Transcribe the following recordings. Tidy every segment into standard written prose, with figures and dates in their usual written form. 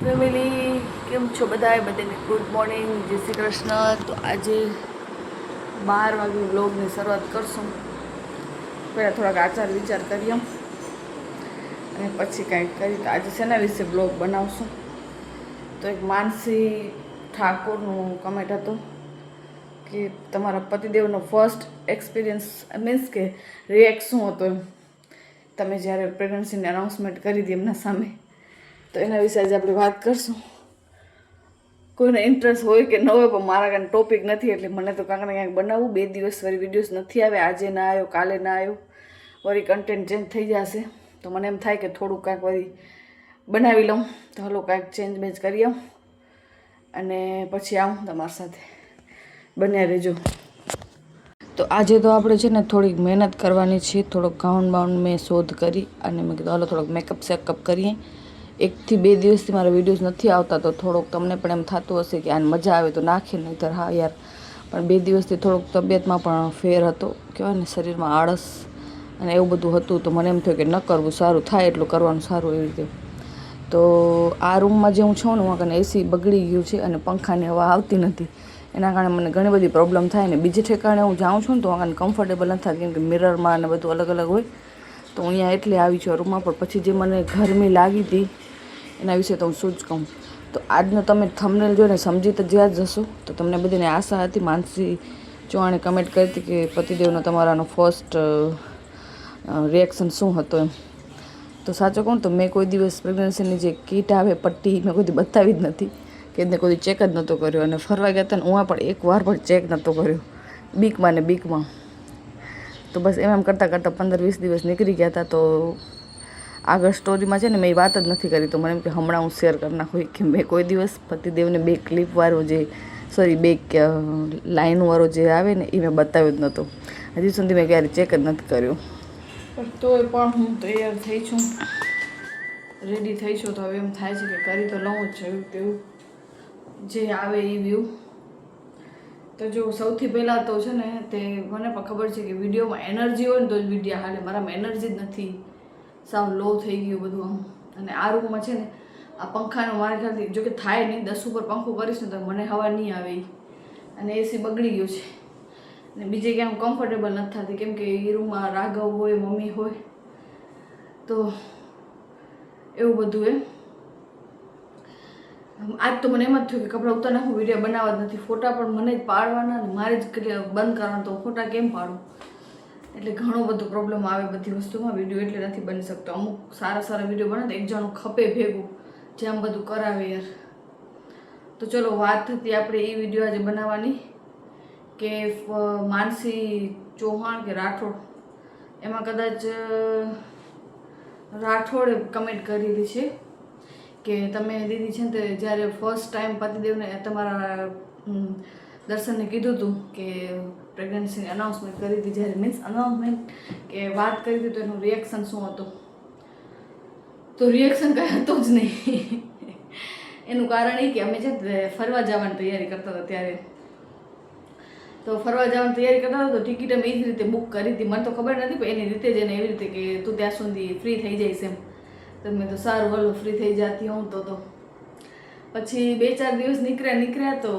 Family કેમ છો બધાને ગુડ મોર્નિંગ, જય શ્રી કૃષ્ણ. તો આજે 12 વાગે વ્લોગની શરૂઆત કરશું. પહેલાં થોડાક આચાર વિચાર કરીએ અને પછી કાંઈક કરી. તો આજે શેના વિશે બ્લોગ બનાવશું? તો એક માનસી ઠાકોરનું કમેન્ટ હતો કે તમારા પતિદેવનો ફર્સ્ટ એક્સપિરિયન્સ મીન્સ કે રિએક્ટ શું હતો એમ તમે જ્યારે પ્રેગ્નન્સીની અનાઉન્સમેન્ટ કરી હતી એમના સામે. તો એના વિશે આજે આપણે વાત કરશું. કોઈને ઇન્ટરેસ્ટ હોય કે ન હોય, પણ મારા કાંઈ ટોપિક નથી એટલે મને તો કાંઈક ને કાંઈક બનાવવું. 2 દિવસ વળી વિડીયોઝ નથી આવે, આજે ના આવ્યો, કાલે ના આવ્યો, વળી કન્ટેન્ટ ચેન્જ થઈ જશે. તો મને એમ થાય કે થોડુંક કાંઈક વળી બનાવી લઉં. તો હલો કાંઈક ચેન્જ બેન્જ કરી આવું અને પછી આવું તમારી સાથે, બન્યા રહેજો. તો આજે તો આપણે છે ને થોડીક મહેનત કરવાની છે. થોડોક ગાઉન બાઉન મેં શોધ કરી અને મેં કીધું હાલો થોડોક મેકઅપ શેકઅપ કરીએ. 1 થી 2 દિવસથી મારા વિડીયોઝ નથી આવતા, તો થોડોક તમને પણ એમ થતું હશે કે આને મજા આવે તો નાખીએ, નહીંતર હા યાર. પણ 2 દિવસથી થોડોક તબિયતમાં પણ ફેર હતો, કહેવાય ને શરીરમાં આળસ અને એવું બધું હતું. તો મને એમ થયું કે ન કરવું સારું, થાય એટલું કરવાનું સારું એવી રીતે. તો આ રૂમમાં જે હું છું ને, હું એસી બગડી ગયું છે અને પંખાની હવા આવતી નથી. એના કારણે મને ઘણી બધી પ્રોબ્લેમ થાય ને. બીજે ઠેકાણે હું જાઉં છું ને તો આને કમ્ફર્ટેબલ નથી થતી, કેમ કે મિરરમાં ને બધું અલગ અલગ હોય. તો અહીંયા એટલે આવી છું રૂમમાં. પણ પછી જે મને ગરમી લાગી હતી એના વિશે તો હું શું જ કહું. તો આજનો તમે થંબનેલ જોઈને સમજી તો જ્યાં જ જશો. તો તમને બધાને આશા હતી. માનસી ચૌહાણે કમેન્ટ કરી હતી કે પતિદેવનો તમારાનો ફર્સ્ટ રિએક્શન શું હતો એમ. તો સાચું કહું તો મેં કોઈ દિવસ પ્રેગ્નન્સીની જે કીટ આવે પટ્ટી મેં કોઈ બતાવી જ નથી, કે એને કોઈ ચેક જ નહોતો કર્યો. અને ફરવા ગયા હતા ને હું પણ 1 વાર પણ ચેક નહોતો કર્યો, બીકમાં ને બીકમાં. તો બસ એમ કરતાં કરતાં 15-20 દિવસ નીકળી ગયા હતા. તો આગળ સ્ટોરીમાં છે ને મેં એ વાત જ નથી કરી. તો મને એમ કે હમણાં હું શેર કરી નાખું કે મેં કોઈ દિવસ પતિદેવને 2 ક્લિપવાળો જે 2 લાઇનવાળો જે આવે ને એ મેં બતાવ્યો જ નહોતો. હજી સુધી મેં ક્યારે ચેક જ નથી કર્યો. પણ તોય પણ હું તૈયાર થઈ છું, રેડી થઈ છું. તો હવે એમ થાય છે કે કરી તો લઉં જ છું તેવું જે આવે એ વ્યૂ. તો જો સૌથી પહેલાં તો છે ને તે મને પણ ખબર છે કે વિડીયોમાં એનર્જી હોય ને તો જ વિડીયો હાલે. મારામાં એનર્જી જ નથી, સાવ લો થઈ ગયું બધું આમ. અને આ રૂમમાં છે ને આ પંખાનો મારા ખ્યાલથી જો કે થાય નહીં, 10 ઉપર પંખો કરીશ ને તો મને હવા નહીં આવે. અને એસી બગડી ગયું છે અને બીજે ક્યાંય હું કમ્ફર્ટેબલ નથી થતી, કેમ કે એ રૂમમાં રાઘવ હોય, મમ્મી હોય, તો એવું બધું એમ. આજ તો મને એમ જ થયું કે કપડાં ઉતાર નાખું, વિડીયો બનાવવા જ નથી. ફોટા પણ મને જ પાડવાના ને મારે જ બંધ કરવાના, તો ફોટા કેમ પાડું? એટલે ઘણો બધો પ્રોબ્લેમ આવે બધી વસ્તુમાં. વિડીયો એટલે નથી બની શકતો. અમુક સારા સારા વિડીયો બને તો 1 જણું ખપે ભેગું, જે આમ બધું કરાવે યાર. તો ચલો વાત હતી આપણે એ વિડીયો આજે બનાવવાની કે માનસી ચૌહાણ કે રાઠોડ, એમાં કદાચ રાઠોડે કમેન્ટ કરેલી છે કે તમે દીદી છે ને તે જ્યારે ફર્સ્ટ ટાઈમ પતિદેવને તમારા દર્શનને કીધું હતું કે પ્રેગ્નન્સીની અનાઉન્સમેન્ટ કરી હતી, જ્યારે મીન્સ અનાઉન્સમેન્ટ કે વાત કરી હતી, તો એનું રિએક્શન શું હતું? તો રિએક્શન કાંઈ હતું જ નહીં. એનું કારણ એ કે અમે છે ફરવા જવાની તૈયારી કરતા હતા ત્યારે. તો ફરવા જવાની તૈયારી કરતા હતા તો ટિકિટ અમે એ જ રીતે બુક કરી હતી. મને તો ખબર નથી, પણ એની રીતે જ એને એવી રીતે કે તું ત્યાં સુધી ફ્રી થઈ જઈશ એમ. તો મેં તો સારું હલો ફ્રી થઈ જતી હું તો. પછી 2-4 દિવસ નીકળ્યા તો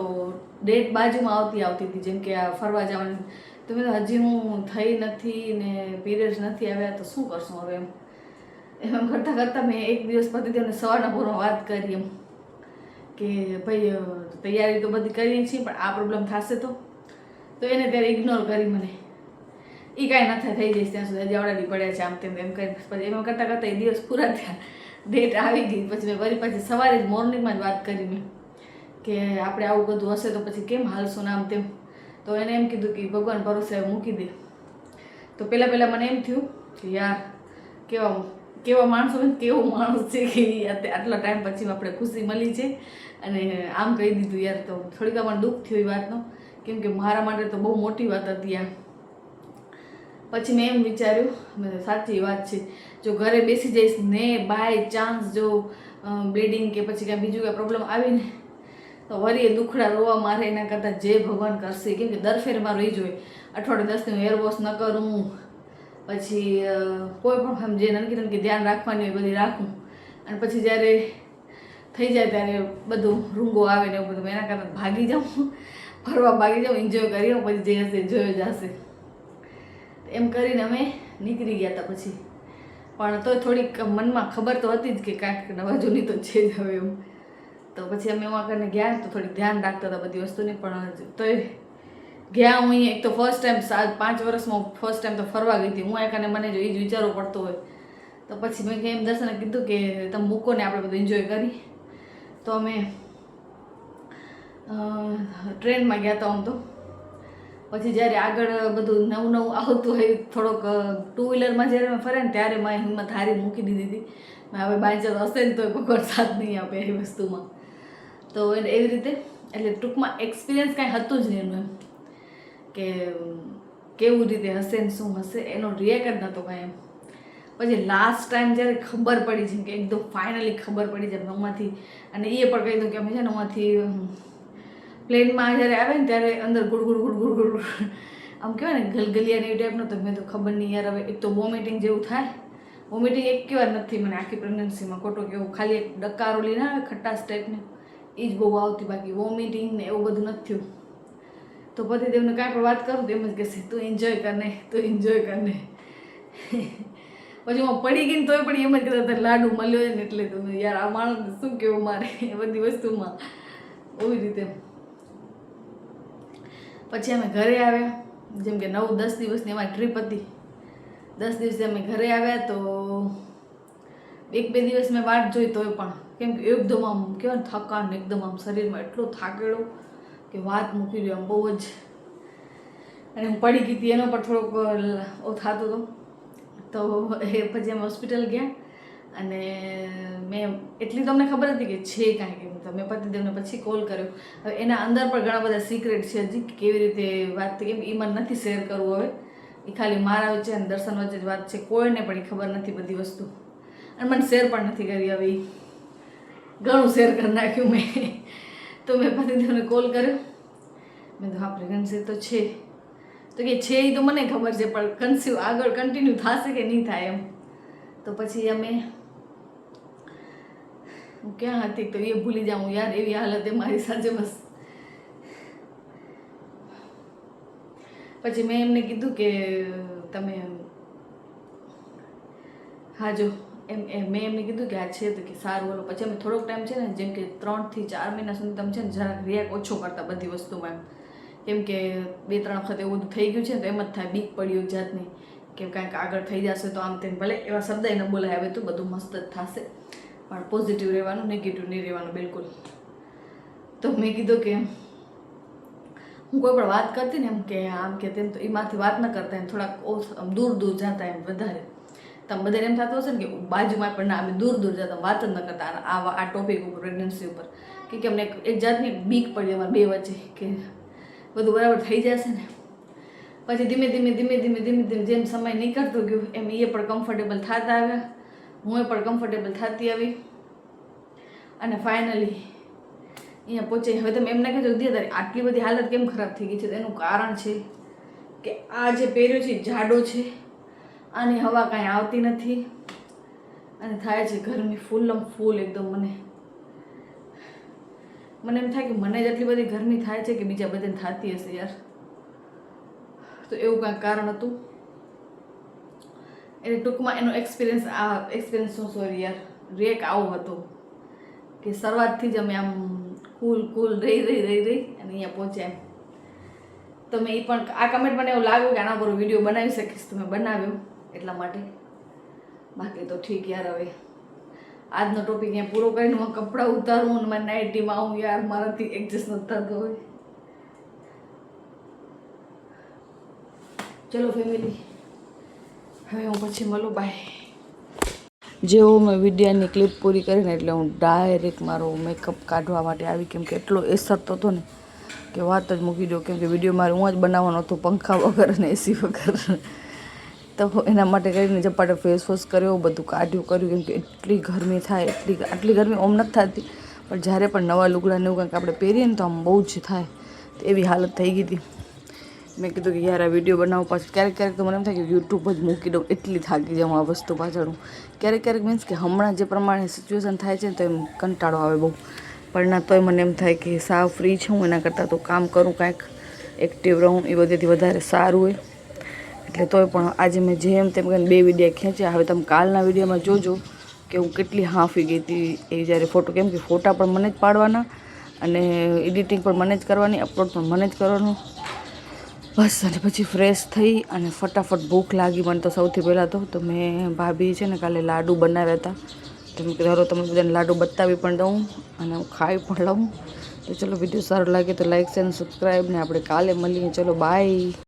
ડેટ બાજુમાં આવતી હતી, જેમ કે આ ફરવા જવાની. તો મેં તો હજી હું થઈ નથી ને પીરિયડ્સ નથી આવ્યા, તો શું કરશું હવે એમ. એમ કરતાં કરતાં મેં એક દિવસ પતિદેવને સવારના પૂરમાં વાત કરી એમ કે ભાઈ તૈયારી તો બધી કરીએ છીએ, પણ આ પ્રોબ્લેમ થશે તો એને ત્યારે ઇગ્નોર કરી મને. એ કાંઈ નથી થઈ જઈશ ત્યાં સુધી, હજી આવડાની પડ્યા છે આમ તેમ એમ કરી. પછી એમાં કરતાં કરતાં એ દિવસ પૂરા થયા, ડેટ આવી ગઈ. પછી મેં વળી પાછી સવારે જ મોર્નિંગમાં જ વાત કરી મેં કે આપણે આવું બધું હશે તો પછી કેમ હાલશું ને આમ તેમ. તો એને એમ કીધું કે ભગવાન ભરોસે મૂકી દે. તો પહેલાં મને એમ થયું કે યાર કેવા માણસો હોય, કેવો માણસ છે કે આટલા ટાઈમ પછી આપણે ખુશી મળી છે અને આમ કહી દીધું યાર. તો થોડીક મને દુઃખ થયું એ વાતનો, કેમ કે મારા માટે તો બહુ મોટી વાત હતી આ. પછી મેં એમ વિચાર્યું સાચી વાત છે, જો ઘરે બેસી જઈશ ને બાય ચાન્સ જો બ્લીડિંગ કે પછી કાંઈ બીજું કાંઈ પ્રોબ્લેમ આવીને તો વળી એ દુખડા રોવા મારે એના કરતાં જે ભગવાન કરશે. કેમ કે દર ફેરમાં રહી જોઈએ, અઠવાડિયે 10 દિન હેર વોશ ન કરું, પછી કોઈ પણ જે નનકી ધ્યાન રાખવાની હોય બધી રાખું. અને પછી જ્યારે થઈ જાય ત્યારે બધું રૂંગો આવે ને એવું બધું. એના કરતાં ભાગી જાઉં, ફરવા ભાગી જાઉં, એન્જોય કરી પછી જે હશે જોયો જશે એમ કરીને અમે નીકળી ગયા હતા. પછી પણ તો થોડીક મનમાં ખબર તો હતી જ કે કાંઈક નવા જૂની તો છે જ હવે એમ. તો પછી અમે એમાં કરીને ગયા તો થોડીક ધ્યાન રાખતા હતા બધી વસ્તુની. પણ તોય ગયા હું અહીંયા એક તો ફર્સ્ટ ટાઈમ 5 વર્ષમાં ફર્સ્ટ ટાઈમ તો ફરવા ગઈ હતી હું એકને. મને જો એ જ વિચારવું પડતો હોય તો પછી મેં એમ દર્શને કીધું કે તમે મૂકો ને આપણે બધું એન્જોય કરી. તો અમે ટ્રેનમાં ગયા હતા આમ તો. પછી જ્યારે આગળ બધું નવું આવતું હોય થોડોક 2 વ્હીલરમાં જ્યારે અમે ફરે ને ત્યારે મેં હિંમત હારી મૂકી દીધી હતી. હવે બાયચાન્સ હશે ને તો ભગવાન સાથ નહીં આપે એ વસ્તુમાં. તો એવી રીતે એટલે ટૂંકમાં એક્સપિરિયન્સ કાંઈ હતું જ નહીં એનું એમ કે કેવું રીતે હશે ને શું હશે એનો રિએક્ટ જ નહોતો કાંઈ એમ. પછી લાસ્ટ ટાઈમ જ્યારે ખબર પડી છે કે એકદમ ફાઇનલી ખબર પડી છે નવમાંથી. અને એ પણ કહી દઉં કે અમે છે ને નવમાંથી પ્લેનમાં જ્યારે આવે ને ત્યારે અંદર ગુડ આમ કહેવાય ને ગલગલિયાને એ ટાઈપનો. તો મેં તો ખબર નહીં યાર હવે એક તો વોમિટિંગ જેવું થાય. વોમિટિંગ એક વાર નથી મને આખી પ્રેગ્નન્સીમાં ખોટો કેવું ખાલી એક ડકારો લઈને આવે ખટાશ ટાઈપને એ જ બહુ આવતી. બાકી વોમિટિંગ ને એવું બધું નથી થયું. તો પછી તેમને કાંઈ પણ વાત કરું તો એમ જ કહેશે તું એન્જોય કરને તું એન્જોય કરને. પછી હું પડી ગઈ ને તોય પણ એમ જ કહેતા લાડુ મળ્યો ને એટલે તમે યાર આ માણસ શું કહેવું મારે એ બધી વસ્તુમાં એવી રીતે. પછી અમે ઘરે આવ્યા. જેમ કે 9-10 દિવસની અમારી ટ્રીપ હતી. 10 દિવસે અમે ઘરે આવ્યા તો 1-2 દિવસ મેં વાટ જોઈ તોય પણ કેમ કે એકદમ આમ કહેવાય ને થકાન એકદમ આમ શરીરમાં એટલો થાકેલો કે વાત મૂકી દો આમ બહુ જ. અને હું પડી ગઈ હતી એનો પણ થોડોક થતો હતો. તો એ પછી અમે હોસ્પિટલ ગયા અને મેં એટલી તમને ખબર હતી કે છે કાંઈ કેમ. તો મેં પતિદેવને પછી કોલ કર્યો. હવે એના અંદર પણ ઘણા બધા સિક્રેટ છે હજી કેવી રીતે વાત થઈ. કેમ એ મને નથી શેર કરવું હવે. એ ખાલી મારા વચ્ચે અને દર્શન વચ્ચે જ વાત છે. કોઈને પણ એ ખબર નથી બધી વસ્તુ. અને મને શેર પણ નથી કરી. હવે ઘણું શેર કરી નાખ્યું મેં. તો મેં પતિદેવને કોલ કર્યો. મેં તો હા પ્રેગ્નન્સી તો છે. તો કે છે એ તો મને ખબર છે પણ કન્સીવ આગળ કન્ટિન્યુ થશે કે નહીં થાય એમ. તો પછી અમે હું ક્યાં હતી તો એ ભૂલી જાઉં યાર એવી હાલત એ મારી સાથે બસ. પછી મેં એમને કીધું કે તમે હા જો મેં એમને કીધું કે આ છે તો કે સારું બોલો. પછી અમે થોડોક ટાઈમ છે ને જેમ કે 3 થી 4 મહિના સુધી તમે છે ને જરાક રિએક્ટ ઓછો કરતા બધી વસ્તુમાં એમ. કેમ કે 2-3 વખત એવું બધું થઈ ગયું છે ને તો એમ જ થાય બીક પડ્યું જાતની કે કાંઈક આગળ થઈ જશે તો આમ તેમ. ભલે એવા શબ્દ એને બોલાય હવે તો બધું મસ્ત જ થશે પણ પોઝિટિવ રહેવાનું નેગેટિવ નહીં રહેવાનું બિલકુલ. તો મેં કીધું કે હું કોઈ પણ વાત કરતી ને એમ કે આમ કે તેમ તો એમાંથી વાત ન કરતા એમ થોડાક દૂર જતા એમ વધારે. તમે બધાને એમ થતું હશે ને કે બાજુમાં પણ ના અમે દૂર જતા વાત જ ન કરતા આ ટોપિક ઉપર પ્રેગ્નન્સી ઉપર. કે અમને એક જાતની બીક પડી અમારે બે વચ્ચે કે બધું બરાબર થઈ જશે ને. પછી ધીમે ધીમે જેમ સમય નીકળતો ગયો એમ એ પણ કમ્ફર્ટેબલ થતા આવ્યા. હું પણ કમ્ફર્ટેબલ થતી આવી અને ફાઇનલી અહીંયા પહોંચી. હવે તમે એમને કહેજો દીદી આટલી બધી હાલત કેમ ખરાબ થઈ ગઈ છે. એનું કારણ છે કે આ જે પહેર્યો છે જાડો છે. આની હવા કાંઈ આવતી નથી અને થાય છે ગરમી ફૂલ એકદમ. મને એમ થાય કે મને જ આટલી બધી ગરમી થાય છે કે બીજા બધાને થતી હશે યાર. તો એવું કાંઈક કારણ હતું. એટલે ટૂંકમાં એનો એક્સપિરિયન્સ સોરી યાર રિએક્ટ આવો હતો કે શરૂઆતથી જ અમે આમ કુલ રહી અને અહીંયા પહોંચ્યા એમ. તો મેં એ પણ આ કમેન્ટ મને એવું લાગ્યું કે આના પર વિડીયો બનાવી શકીશ તો મેં બનાવ્યો એટલા માટે. બાકી તો ઠીક યાર. હવે આજનો ટોપિક અહીંયા પૂરો કરીને હું કપડાં ઉતારું અને મારી નાઇટીમાં આવું યાર મારાથી એડજસ્ટ નથી થતો હોય. ચલો ફેમિલી હવે હું પછી મળું બાય. જેવો મેં વિડીયાની ક્લિપ પૂરી કરીને એટલે હું ડાયરેક્ટ મારો મેકઅપ કાઢવા માટે આવી. કેમ કે એટલો એસરતો હતો ને કે વાત જ મૂકી દો. કેમ કે વિડીયો મારે હું જ બનાવવાનો હતો પંખા વગર અને એસી વગર. તો એના માટે કરીને ઝપાટે ફેસ વોશ કર્યો બધું કર્યું. કેમ કે એટલી ગરમી થાય આટલી ગરમી ઓમ નથી થતી પણ જ્યારે પણ નવા લુગડા ને એવું કંઈક આપણે પહેરીએ ને તો આમ બહુ જ થાય. તો એવી હાલત થઈ ગઈ હતી મેં કીધું કે યાર આ વિડીયો બનાવો પાછું ક્યારેક તો મને એમ થાય કે યુટ્યુબ જ મૂકી દઉં, એટલી થાકી જાઉં આ વસ્તુ પાછળ. ક્યારેક મીન્સ કે હમણાં જે પ્રમાણે સિચ્યુએશન થાય છે ને તો એમ કંટાળો આવે બહુ, પણ ના તોય મને એમ થાય કે સાવ ફ્રી છું એના કરતાં તો કામ કરું, કાંઈક એક્ટિવ રહું, એ બધેથી વધારે સારું હોય. એટલે તોય પણ આજે મેં જેમ તેમ કરીને 2 વિડીયો ખેંચ્યા. હવે તમે કાલના વિડીયોમાં જોજો કે હું કેટલી હાંફી ગઈ હતી એ જ્યારે ફોટો, કેમ કે ફોટા પણ મને જ પાડવાના અને એડિટિંગ પણ મને જ કરવાની, અપલોડ પણ મને જ કરવાનું. બસ અને પછી ફ્રેશ થઈ અને ફટાફટ ભૂખ લાગી મને તો સૌથી પહેલાં તો મેં ભાભી છે ને કાલે લાડુ બનાવ્યા હતા, તો મેં કીધું તમને બધાને લાડુ બતાવી પણ દઉં અને હું ખાઈ પણ લઉં. તો ચલો વિડીયો સારો લાગે તો લાઈક શેર અને સબસ્ક્રાઈબ, ને આપણે કાલે મળીએ. ચલો બાય.